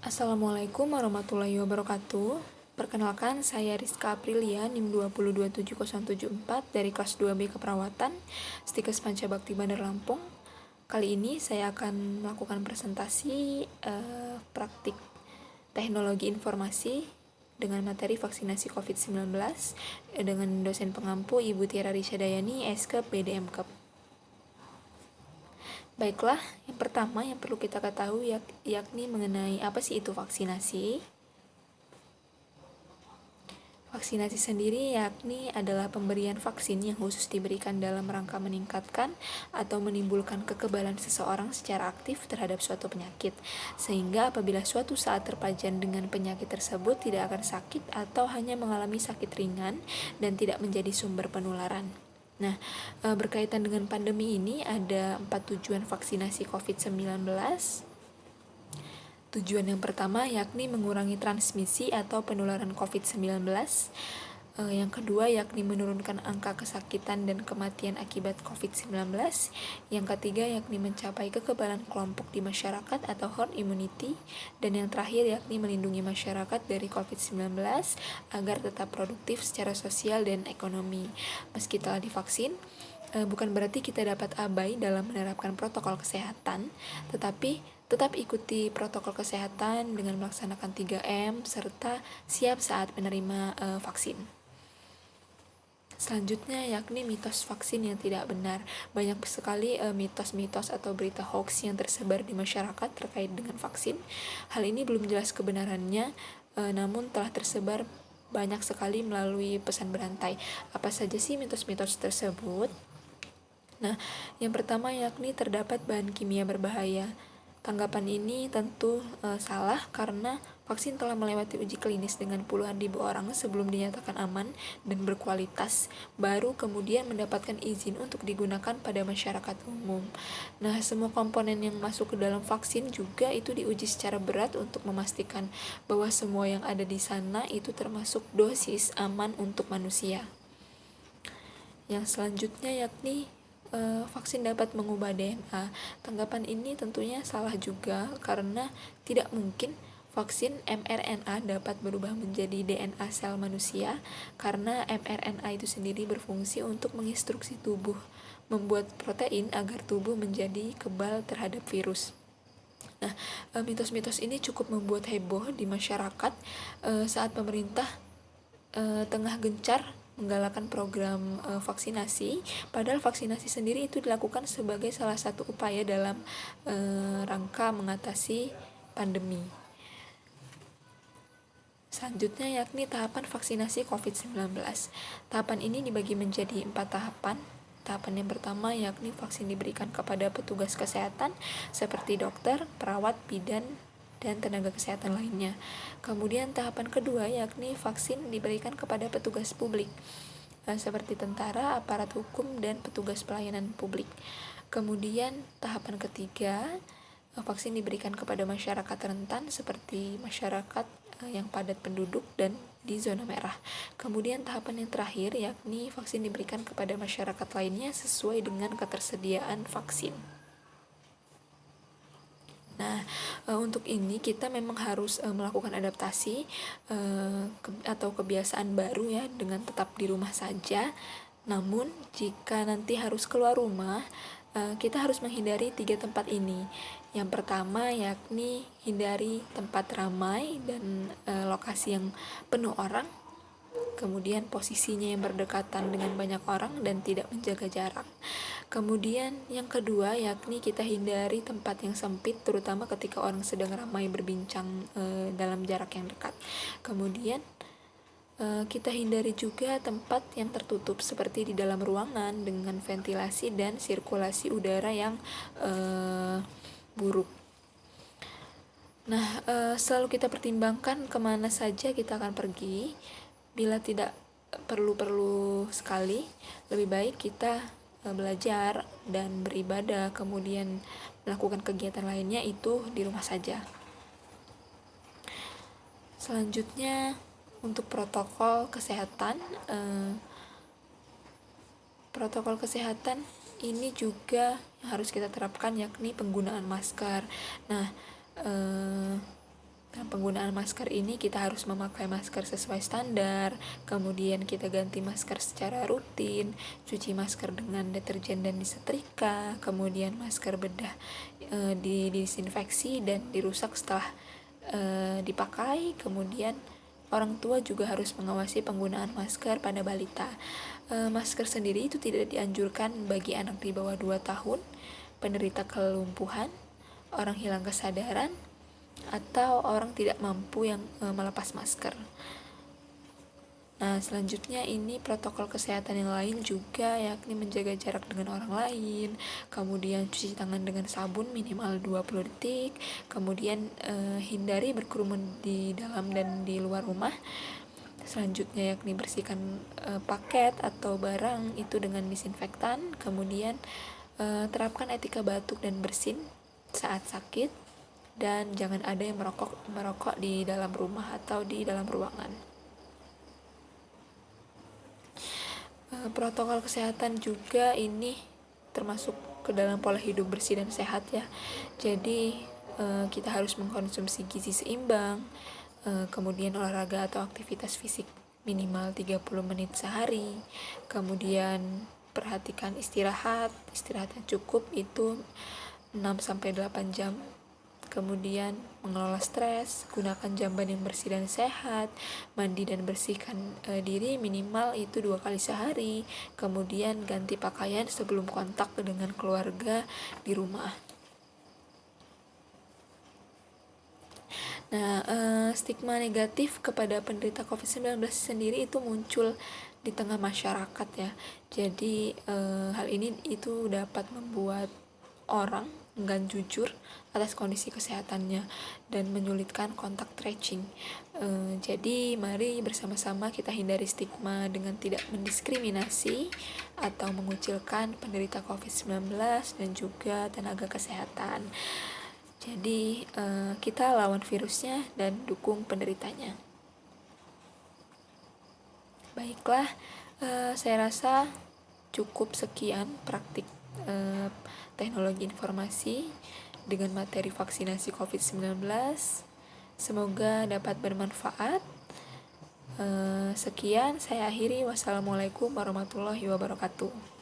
Assalamualaikum warahmatullahi wabarakatuh. Perkenalkan, saya Rizka Aprilia, NIM 2027074 dari kelas 2B Keperawatan, Stikes Pancabakti Bandar Lampung. Kali ini saya akan melakukan presentasi praktik teknologi informasi dengan materi vaksinasi COVID-19 dengan dosen pengampu Ibu Tiara Risyadayani, SK PDMKep. Baiklah, yang pertama yang perlu kita ketahui yakni mengenai apa sih itu vaksinasi. Vaksinasi sendiri yakni adalah pemberian vaksin yang khusus diberikan dalam rangka meningkatkan atau menimbulkan kekebalan seseorang secara aktif terhadap suatu penyakit, sehingga apabila suatu saat terpajan dengan penyakit tersebut tidak akan sakit atau hanya mengalami sakit ringan dan tidak menjadi sumber penularan. Nah, berkaitan dengan pandemi ini ada 4 tujuan vaksinasi COVID-19. Tujuan yang pertama yakni mengurangi transmisi atau penularan COVID-19. Yang kedua yakni menurunkan angka kesakitan dan kematian akibat COVID-19. Yang ketiga yakni mencapai kekebalan kelompok di masyarakat atau herd immunity. Dan yang terakhir yakni melindungi masyarakat dari COVID-19 agar tetap produktif secara sosial dan ekonomi. Meski telah divaksin, bukan berarti kita dapat abai dalam menerapkan protokol kesehatan, tetapi tetap ikuti protokol kesehatan dengan melaksanakan 3M serta siap saat menerima vaksin. Selanjutnya yakni mitos vaksin yang tidak benar. Banyak sekali mitos-mitos atau berita hoax yang tersebar di masyarakat terkait dengan vaksin. Hal ini belum jelas kebenarannya, namun telah tersebar banyak sekali melalui pesan berantai. Apa saja sih mitos-mitos tersebut? Nah, yang pertama yakni terdapat bahan kimia berbahaya. Tanggapan ini tentu salah karena vaksin telah melewati uji klinis dengan puluhan ribu orang sebelum dinyatakan aman dan berkualitas, baru kemudian mendapatkan izin untuk digunakan pada masyarakat umum. Nah, semua komponen yang masuk ke dalam vaksin juga itu diuji secara berat untuk memastikan bahwa semua yang ada di sana itu termasuk dosis aman untuk manusia. Yang selanjutnya yakni vaksin dapat mengubah DNA. Tanggapan ini tentunya salah juga karena tidak mungkin vaksin mRNA dapat berubah menjadi DNA sel manusia karena mRNA itu sendiri berfungsi untuk menginstruksi tubuh membuat protein agar tubuh menjadi kebal terhadap virus. Nah, mitos-mitos ini cukup membuat heboh di masyarakat saat pemerintah tengah gencar menggalakkan program vaksinasi, padahal vaksinasi sendiri itu dilakukan sebagai salah satu upaya dalam rangka mengatasi pandemi. Selanjutnya yakni tahapan vaksinasi COVID-19. Tahapan ini dibagi menjadi 4 tahapan. Tahapan yang pertama yakni vaksin diberikan kepada petugas kesehatan seperti dokter, perawat, bidan, dan tenaga kesehatan lainnya. Kemudian tahapan kedua yakni vaksin diberikan kepada petugas publik seperti tentara, aparat hukum, dan petugas pelayanan publik. Kemudian tahapan ketiga vaksin diberikan kepada masyarakat rentan seperti masyarakat yang padat penduduk dan di zona merah. Kemudian tahapan yang terakhir yakni vaksin diberikan kepada masyarakat lainnya sesuai dengan ketersediaan vaksin. Nah, untuk ini kita memang harus melakukan adaptasi atau kebiasaan baru ya dengan tetap di rumah saja. Namun, jika nanti harus keluar rumah, kita harus menghindari 3 tempat ini. Yang pertama yakni hindari tempat ramai dan lokasi yang penuh orang. Kemudian posisinya yang berdekatan dengan banyak orang dan tidak menjaga jarak. Kemudian yang kedua yakni kita hindari tempat yang sempit terutama ketika orang sedang ramai berbincang dalam jarak yang dekat. Kemudian kita hindari juga tempat yang tertutup seperti di dalam ruangan dengan ventilasi dan sirkulasi udara yang buruk. Nah, selalu kita pertimbangkan kemana saja kita akan pergi. Bila tidak perlu sekali, lebih baik kita belajar dan beribadah, kemudian melakukan kegiatan lainnya itu di rumah saja. Selanjutnya untuk protokol kesehatan, ini juga harus kita terapkan yakni penggunaan masker. Nah, Dalam penggunaan masker ini kita harus memakai masker sesuai standar, kemudian kita ganti masker secara rutin, cuci masker dengan deterjen dan disetrika, kemudian masker bedah didisinfeksi dan dirusak setelah dipakai. Kemudian orang tua juga harus mengawasi penggunaan masker pada balita. Masker sendiri itu tidak dianjurkan bagi anak di bawah 2 tahun, penderita kelumpuhan, orang hilang kesadaran, atau orang tidak mampu yang melepas masker. Nah, selanjutnya ini protokol kesehatan yang lain juga, yakni menjaga jarak dengan orang lain, kemudian cuci tangan dengan sabun minimal 20 detik, kemudian hindari berkerumun di dalam dan di luar rumah. Selanjutnya yakni bersihkan paket atau barang itu dengan disinfektan, kemudian terapkan etika batuk dan bersin saat sakit, dan jangan ada yang merokok di dalam rumah atau di dalam ruangan. Protokol kesehatan juga ini termasuk ke dalam pola hidup bersih dan sehat ya. Jadi kita harus mengkonsumsi gizi seimbang, kemudian olahraga atau aktivitas fisik minimal 30 menit sehari, kemudian perhatikan istirahat yang cukup itu 6-8 jam. Kemudian mengelola stres, gunakan jamban yang bersih dan sehat, mandi dan bersihkan diri minimal itu 2 kali sehari, kemudian ganti pakaian sebelum kontak dengan keluarga di rumah. Nah, stigma negatif kepada penderita COVID-19 sendiri itu muncul di tengah masyarakat ya. Jadi hal ini itu dapat membuat orang enggan jujur atas kondisi kesehatannya dan menyulitkan kontak tracing. Jadi mari bersama-sama kita hindari stigma dengan tidak mendiskriminasi atau mengucilkan penderita COVID-19 dan juga tenaga kesehatan. Jadi kita lawan virusnya dan dukung penderitanya. Baiklah, saya rasa cukup sekian praktik teknologi informasi dengan materi vaksinasi COVID-19. Semoga dapat bermanfaat. Sekian, saya akhiri. Wassalamualaikum warahmatullahi wabarakatuh.